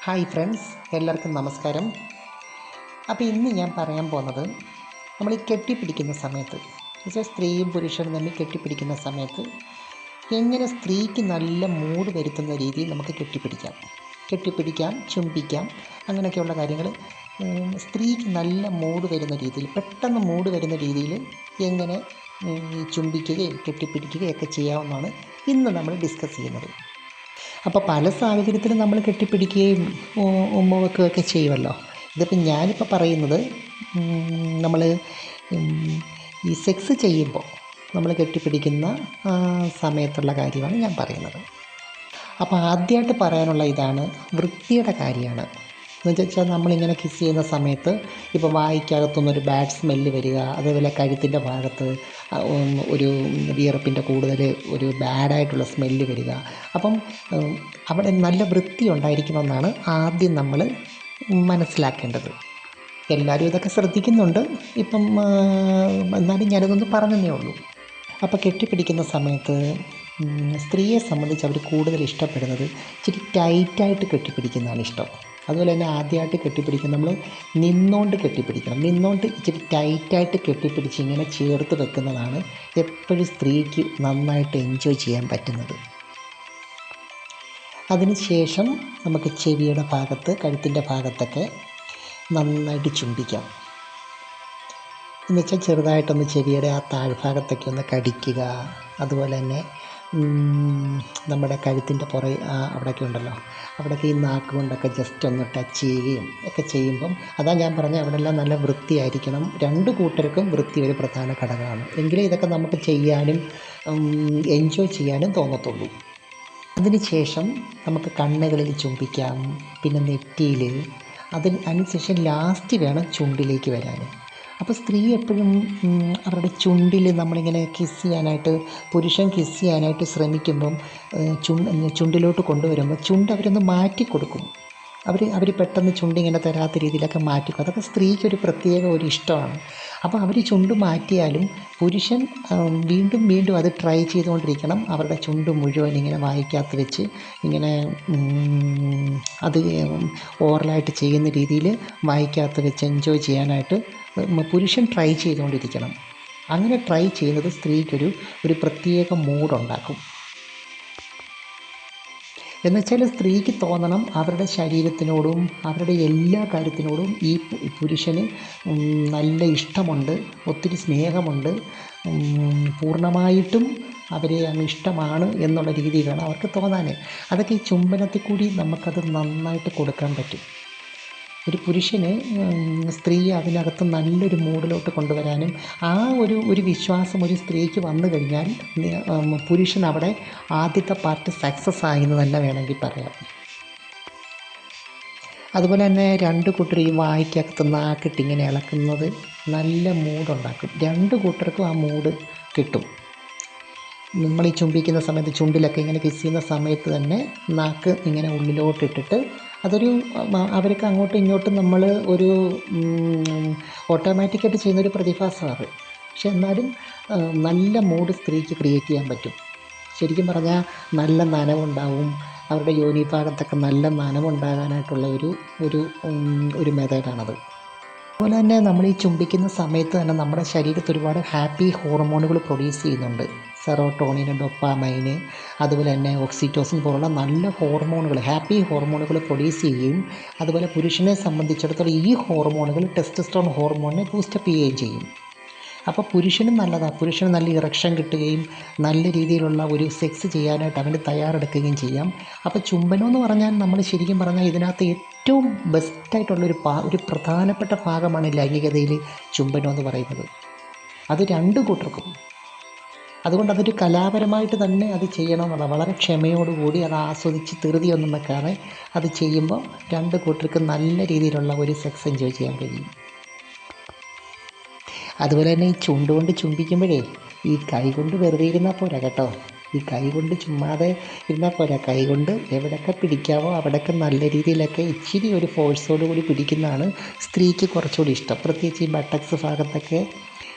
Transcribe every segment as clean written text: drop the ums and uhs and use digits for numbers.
Hi friends, എല്ലാവർക്കും നമസ്കാരം. അപ്പോൾ ഇന്ന് ഞാൻ പറയാൻ പോകുന്നത് നമ്മൾ ഈ കെട്ടിപ്പിടിക്കുന്ന സമയത്ത് എന്നുവെച്ചാൽ സ്ത്രീയും പുരുഷനും തമ്മിൽ കെട്ടിപ്പിടിക്കുന്ന സമയത്ത് എങ്ങനെ സ്ത്രീക്ക് നല്ല മൂഡ് വരുത്തുന്ന രീതിയിൽ നമുക്ക് കെട്ടിപ്പിടിക്കാം, ചുംബിക്കാം, അങ്ങനെയൊക്കെയുള്ള കാര്യങ്ങൾ സ്ത്രീക്ക് നല്ല മൂഡ് വരുന്ന രീതിയിൽ, പെട്ടെന്ന് മൂഡ് വരുന്ന രീതിയിൽ എങ്ങനെ ചുംബിക്കുകയും കെട്ടിപ്പിടിക്കുകയും ഒക്കെ ചെയ്യാവുന്നതാണ് ഇന്ന് നമ്മൾ ഡിസ്കസ് ചെയ്യുന്നത്. അപ്പോൾ പല സാഹചര്യത്തിലും നമ്മൾ കെട്ടിപ്പിടിക്കുകയും ഉമ്മ വെക്കുകയൊക്കെ ചെയ്യുമല്ലോ. ഇതിപ്പോൾ ഞാനിപ്പോൾ പറയുന്നത് നമ്മൾ ഈ സെക്സ് ചെയ്യുമ്പോൾ നമ്മൾ കെട്ടിപ്പിടിക്കുന്ന സമയത്തുള്ള കാര്യമാണ് ഞാൻ പറയുന്നത്. അപ്പോൾ ആദ്യമായിട്ട് പറയാനുള്ള ഇതാണ്, വൃത്തിയുടെ കാര്യമാണ്. എന്ന് വെച്ചാൽ നമ്മളിങ്ങനെ കിസ് ചെയ്യുന്ന സമയത്ത് ഇപ്പോൾ വായിക്കകത്തുനിന്നൊരു ബാഡ് സ്മെല്ല് വരിക, അതേപോലെ കഴുത്തിൻ്റെ ഭാഗത്ത് ഒരു വിയർപ്പിൻ്റെ കൂടുതൽ ഒരു ബാഡായിട്ടുള്ള സ്മെല്ല് വരിക. അപ്പം അവിടെ നല്ല വൃത്തി ഉണ്ടായിരിക്കണമെന്നാണ് ആദ്യം നമ്മൾ മനസ്സിലാക്കേണ്ടത്. എല്ലാവരും ഇതൊക്കെ ശ്രദ്ധിക്കുന്നുണ്ട് ഇപ്പം, എന്നാലും ഞാനിതൊന്ന് പറഞ്ഞതേ ഉള്ളൂ. അപ്പോൾ കെട്ടിപ്പിടിക്കുന്ന സമയത്ത് സ്ത്രീയെ സംബന്ധിച്ച് അവർ കൂടുതൽ ഇഷ്ടപ്പെടുന്നത് ഇച്ചിരി ടൈറ്റായിട്ട് കെട്ടിപ്പിടിക്കുന്നതാണ് ഇഷ്ടം. അതുപോലെ തന്നെ ആദ്യമായിട്ട് കെട്ടിപ്പിടിക്കുന്ന നമ്മൾ നിന്നുകൊണ്ട് കെട്ടിപ്പിടിക്കണം. നിന്നുകൊണ്ട് ഇച്ചിരി ടൈറ്റായിട്ട് കെട്ടിപ്പിടിച്ച് ഇങ്ങനെ ചേർത്ത് വെക്കുന്നതാണ് എപ്പോഴും സ്ത്രീക്ക് നന്നായിട്ട് എൻജോയ് ചെയ്യാൻ പറ്റുന്നത്. അതിനുശേഷം നമുക്ക് ചെവിയുടെ ഭാഗത്ത്, കഴുത്തിൻ്റെ ഭാഗത്തൊക്കെ നന്നായിട്ട് ചുംബിക്കാം. എന്നുവെച്ചാൽ ചെറുതായിട്ടൊന്ന് ചെവിയുടെ ആ താഴ്ഭാഗത്തൊക്കെ ഒന്ന് കടിക്കുക. അതുപോലെ തന്നെ നമ്മുടെ കഴുത്തിൻ്റെ അവിടെയൊക്കെ ഉണ്ടല്ലോ, അവിടെയൊക്കെ ഈ നാക്ക് കൊണ്ടൊക്കെ ജസ്റ്റ് ഒന്ന് ടച്ച് ചെയ്യുകയും ഒക്കെ ചെയ്യുമ്പം, അതാ ഞാൻ പറഞ്ഞ അവിടെ എല്ലാം നല്ല വൃത്തിയായിരിക്കണം. രണ്ട് കൂട്ടർക്കും വൃത്തി ഒരു പ്രധാന ഘടകമാണ്. എങ്കിലേ ഇതൊക്കെ നമുക്ക് ചെയ്യാനും എൻജോയ് ചെയ്യാനും തോന്നത്തുള്ളൂ. അതിനുശേഷം നമുക്ക് കണ്ണുകളിൽ ചുംബിക്കാം, പിന്നെ നെറ്റിയിൽ, അതിനുശേഷം ലാസ്റ്റ് വേണം ചുണ്ടിലേക്ക് വരാൻ. അപ്പോൾ സ്ത്രീ എപ്പോഴും അവരുടെ ചുണ്ടിൽ നമ്മളിങ്ങനെ കിസ് ചെയ്യാനായിട്ട്, പുരുഷൻ കിസ് ചെയ്യാനായിട്ട് ശ്രമിക്കുമ്പം ചുണ്ടിലോട്ട് കൊണ്ടുവരുമ്പോൾ ചുണ്ട് അവരൊന്ന് മാറ്റി കൊടുക്കും. അവർ പെട്ടെന്ന് ചുണ്ടിങ്ങനെ തരാത്ത രീതിയിലൊക്കെ മാറ്റിക്കും. അതൊക്കെ സ്ത്രീക്കൊരു പ്രത്യേക ഒരു ഇഷ്ടമാണ്. അപ്പോൾ അവർ ചുണ്ട് മാറ്റിയാലും പുരുഷൻ വീണ്ടും വീണ്ടും അത് ട്രൈ ചെയ്തുകൊണ്ടിരിക്കണം. അവരുടെ ചുണ്ട് മുഴുവൻ ഇങ്ങനെ വായിക്കകത്ത് വെച്ച് ഇങ്ങനെ അത് ഓറലായിട്ട് ചെയ്യുന്ന രീതിയിൽ വായിക്കകത്ത് വെച്ച് എൻജോയ് ചെയ്യാനായിട്ട് പുരുഷൻ ട്രൈ ചെയ്തുകൊണ്ടിരിക്കണം. അങ്ങനെ ട്രൈ ചെയ്യുന്നത് സ്ത്രീക്കൊരു പ്രത്യേക മൂഡുണ്ടാക്കും. എന്നുവെച്ചാൽ സ്ത്രീക്ക് തോന്നണം അവരുടെ ശരീരത്തിനോടും അവരുടെ എല്ലാ കാര്യത്തിനോടും ഈ പുരുഷന് നല്ല ഇഷ്ടമുണ്ട്, ഒത്തിരി സ്നേഹമുണ്ട്, പൂർണ്ണമായിട്ടും അവരെ അങ്ങ് ഇഷ്ടമാണ് എന്നുള്ള രീതിയിൽ വേണം അവർക്ക് തോന്നാൻ. അതൊക്കെ ഈ ചുംബനത്തിൽ കൂടി നമുക്കത് നന്നായിട്ട് കൊടുക്കാൻ പറ്റും. ഒരു പുരുഷന് സ്ത്രീയെ അതിനകത്ത് നല്ലൊരു മൂഡിലോട്ട് കൊണ്ടുവരാനും ആ ഒരു വിശ്വാസം ഒരു സ്ത്രീക്ക് വന്നു കഴിഞ്ഞാൽ പുരുഷൻ അവിടെ ആദ്യത്തെ പാർട്ട് സക്സസ് ആയെന്ന് തന്നെ വേണമെങ്കിൽ പറയാം. അതുപോലെ തന്നെ രണ്ട് കൂട്ടർ ഈ വായിക്കകത്ത് നാക്കിട്ട് ഇങ്ങനെ ഇളക്കുന്നത് നല്ല മൂഡുണ്ടാക്കും. രണ്ട് കൂട്ടർക്കും ആ മൂഡ് കിട്ടും. നമ്മൾ ഈ ചുംബിക്കുന്ന സമയത്ത് ചുണ്ടിലൊക്കെ ഇങ്ങനെ കിസ് ചെയ്യുന്ന സമയത്ത് തന്നെ നാക്ക് ഇങ്ങനെ ഉള്ളിലോട്ടിട്ടിട്ട് അതൊരു അവർക്ക് അങ്ങോട്ടും ഇങ്ങോട്ടും നമ്മൾ ഒരു ഓട്ടോമാറ്റിക്കായിട്ട് ചെയ്യുന്നൊരു പ്രതിഭാസമാണ്. പക്ഷെ എന്നാലും നല്ല മൂഡ് സ്ത്രീക്ക് ക്രിയേറ്റ് ചെയ്യാൻ പറ്റും. ശരിക്കും പറഞ്ഞാൽ നല്ല നനവുണ്ടാവും. അവരുടെ യോനി ഭാഗത്തൊക്കെ നല്ല നനവുണ്ടാകാനായിട്ടുള്ള ഒരു മെത്തേഡാണത്. അതുപോലെ തന്നെ നമ്മൾ ഈ ചുംബിക്കുന്ന സമയത്ത് തന്നെ നമ്മുടെ ശരീരത്തിൽ ഒരുപാട് ഹാപ്പി ഹോർമോണുകൾ പ്രൊഡ്യൂസ് ചെയ്യുന്നുണ്ട്. സെറോട്ടോണിൻ, ഡോപ്പാമൈൻ, അതുപോലെ തന്നെ ഓക്സിറ്റോസിൻ പോലുള്ള നല്ല ഹോർമോണുകൾ, ഹാപ്പി ഹോർമോണുകൾ പ്രൊഡ്യൂസ് ചെയ്യുകയും അതുപോലെ പുരുഷനെ സംബന്ധിച്ചിടത്തോളം ഈ ഹോർമോണുകൾ ടെസ്റ്റോസ്റ്ററോൺ ഹോർമോണിനെ ബൂസ്റ്റപ്പ് ചെയ്യുകയും ചെയ്യും. അപ്പോൾ പുരുഷനും നല്ലതാണ്. പുരുഷന് നല്ല ഇറക്ഷൻ കിട്ടുകയും നല്ല രീതിയിലുള്ള ഒരു സെക്സ് ചെയ്യാനായിട്ട് അവന് തയ്യാറെടുക്കുകയും ചെയ്യാം. അപ്പോൾ ചുംബനം എന്ന് പറഞ്ഞാൽ നമ്മൾ ശരിക്കും പറഞ്ഞാൽ ഇതിനകത്ത് ഏറ്റവും ബെസ്റ്റായിട്ടുള്ളൊരു ഒരു പ്രധാനപ്പെട്ട ഭാഗമാണ് ലൈംഗികതയിൽ ചുംബനം എന്ന് പറയുന്നത്. അത് രണ്ട് കൂട്ടർക്കും. അതുകൊണ്ട് അതൊരു കലാപരമായിട്ട് തന്നെ അത് ചെയ്യണമെന്നുള്ള വളരെ ക്ഷമയോടുകൂടി അത് ആസ്വദിച്ച് ധൃതിയൊന്നും വെക്കാതെ അത് ചെയ്യുമ്പോൾ രണ്ട് കൂട്ടർക്ക് നല്ല രീതിയിലുള്ള ഒരു സെക്സ് എൻജോയ് ചെയ്യാൻ കഴിയും. അതുപോലെ തന്നെ ഈ ചുണ്ടുകൊണ്ട് ചുംബിക്കുമ്പോഴേ ഈ കൈ കൊണ്ട് വെറുതെ ഇരുന്നാൽ പോരാ കേട്ടോ. ഈ കൈ കൊണ്ട് ചുമ്മാതെ ഇരുന്നാൽ പോരാ. കൈ കൊണ്ട് എവിടെയൊക്കെ പിടിക്കാമോ അവിടെയൊക്കെ നല്ല രീതിയിലൊക്കെ ഇച്ചിരി ഒരു ഫോഴ്സോടു കൂടി പിടിക്കുന്നതാണ് സ്ത്രീക്ക് കുറച്ചുകൂടി ഇഷ്ടം. പ്രത്യേകിച്ച് ഈ ബട്ടക്സ് ഭാഗത്തൊക്കെ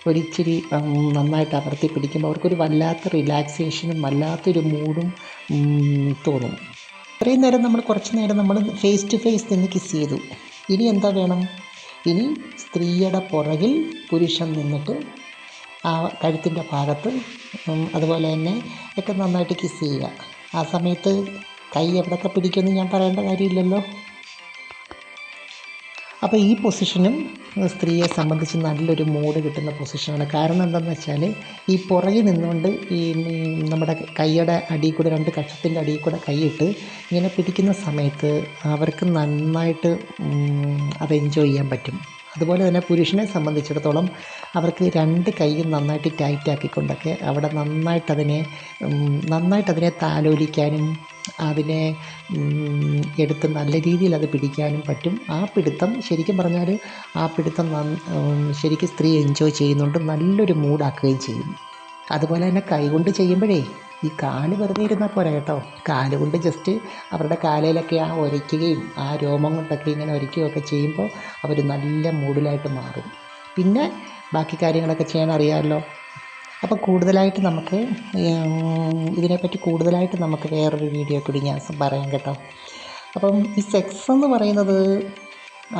ഒരിച്ചിരി നന്നായിട്ട് അമർത്തി പിടിക്കുമ്പോൾ അവർക്കൊരു വല്ലാത്ത റിലാക്സേഷനും വല്ലാത്തൊരു മൂഡും തോന്നും. ഇത്രയും നേരം നമ്മൾ കുറച്ച് നേരം നമ്മൾ ഫേസ് ടു ഫേസ് നിന്ന് കിസ് ചെയ്തു. ഇനി എന്താ വേണം? ഇനി സ്ത്രീയുടെ പുറകിൽ പുരുഷൻ നിന്നിട്ട് ആ കഴുത്തിൻ്റെ ഭാഗത്ത് അതുപോലെ തന്നെ ഒക്കെ നന്നായിട്ട് കിസ് ചെയ്യുക. ആ സമയത്ത് കൈ എവിടെയൊക്കെ പിടിക്കുമെന്ന് ഞാൻ പറയേണ്ട കാര്യമില്ലല്ലോ. അപ്പോൾ ഈ പൊസിഷനും സ്ത്രീയെ സംബന്ധിച്ച് നല്ലൊരു മൂഡ് കിട്ടുന്ന പൊസിഷനാണ്. കാരണം എന്താണെന്ന് വെച്ചാൽ ഈ പുറകിൽ നിന്നുകൊണ്ട് ഈ നമ്മുടെ കൈയുടെ അടിയിൽ കൂടെ, രണ്ട് കക്ഷത്തിൻ്റെ അടിയിൽ കൂടെ കൈയിട്ട് ഇങ്ങനെ പിടിക്കുന്ന സമയത്ത് അവർക്ക് നന്നായിട്ട് അത് എൻജോയ് ചെയ്യാൻ പറ്റും. അതുപോലെ തന്നെ പുരുഷനെ സംബന്ധിച്ചിടത്തോളം അവർക്ക് രണ്ട് കൈയും നന്നായിട്ട് ടൈറ്റാക്കിക്കൊണ്ടൊക്കെ അവിടെ നന്നായിട്ടതിനെ താലോലിക്കാനും അതിനെ എടുത്ത് നല്ല രീതിയിൽ അത് പിടിക്കാനും പറ്റും. ആ പിടുത്തം ശരിക്കും പറഞ്ഞാൽ ശരിക്കും സ്ത്രീ എൻജോയ് ചെയ്യുന്നുണ്ട്, നല്ലൊരു മൂഡാക്കുകയും ചെയ്യും. അതുപോലെ തന്നെ കൈകൊണ്ട് ചെയ്യുമ്പോഴേ ഈ കാല് വെറുതെ ഇരുന്നാൽ പോരാ കേട്ടോ. കാലുകൊണ്ട് ജസ്റ്റ് അവരുടെ കാലയിലൊക്കെ ആ ഉരയ്ക്കുകയും ആ രോമം കൊണ്ടൊക്കെ ഇങ്ങനെ ഉരയ്ക്കുകയൊക്കെ ചെയ്യുമ്പോൾ അവർ നല്ല മൂഡിലായിട്ട് മാറും. പിന്നെ ബാക്കി കാര്യങ്ങളൊക്കെ ചെയ്യാൻ അറിയാമല്ലോ. അപ്പോൾ കൂടുതലായിട്ട് നമുക്ക് ഇതിനെപ്പറ്റി കൂടുതലായിട്ട് നമുക്ക് വേറൊരു വീഡിയോ കൂടി ഞാൻ പറയാം കേട്ടോ. അപ്പം ഈ സെക്സ് എന്ന് പറയുന്നത്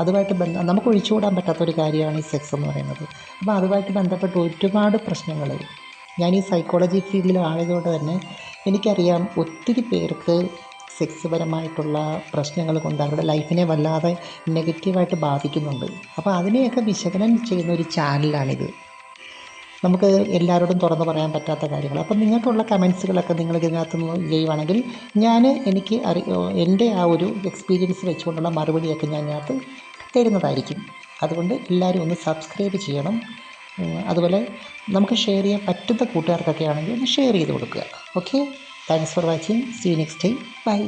അതുമായിട്ട് നമുക്ക് ഒഴിച്ചുകൂടാൻ പറ്റാത്തൊരു കാര്യമാണ് ഈ സെക്സ് എന്ന് പറയുന്നത്. അപ്പോൾ അതുമായിട്ട് ബന്ധപ്പെട്ട് ഒരുപാട് പ്രശ്നങ്ങൾ ഞാൻ ഈ സൈക്കോളജി ഫീൽഡിലായതുകൊണ്ട് തന്നെ എനിക്കറിയാം ഒത്തിരി പേർക്ക് സെക്സ് പരമായിട്ടുള്ള പ്രശ്നങ്ങൾ കൊണ്ട് അവരുടെ ലൈഫിനെ വല്ലാതെ നെഗറ്റീവായിട്ട് ബാധിക്കുന്നുണ്ട്. അപ്പോൾ അതിനെയൊക്കെ വിശകലനം ചെയ്യുന്ന ഒരു ചാനലാണിത്. നമുക്ക് എല്ലാവരോടും തുറന്ന് പറയാൻ പറ്റാത്ത കാര്യങ്ങൾ. അപ്പം നിങ്ങൾക്കുള്ള കമൻസുകളൊക്കെ നിങ്ങൾ ഇതിനകത്ത് നിന്ന് ചെയ്യുവാണെങ്കിൽ എൻ്റെ ആ ഒരു എക്സ്പീരിയൻസ് വെച്ചുകൊണ്ടുള്ള മറുപടിയൊക്കെ ഞാൻ ഇതിനകത്ത് തരുന്നതായിരിക്കും. അതുകൊണ്ട് എല്ലാവരും ഒന്ന് സബ്സ്ക്രൈബ് ചെയ്യണം. അതുപോലെ നമുക്ക് ഷെയർ ചെയ്യാൻ പറ്റുന്ന കൂട്ടുകാർക്കൊക്കെ ആണെങ്കിൽ ഒന്ന് ഷെയർ ചെയ്ത് കൊടുക്കുക. Okay, thanks for watching. See you next time. By.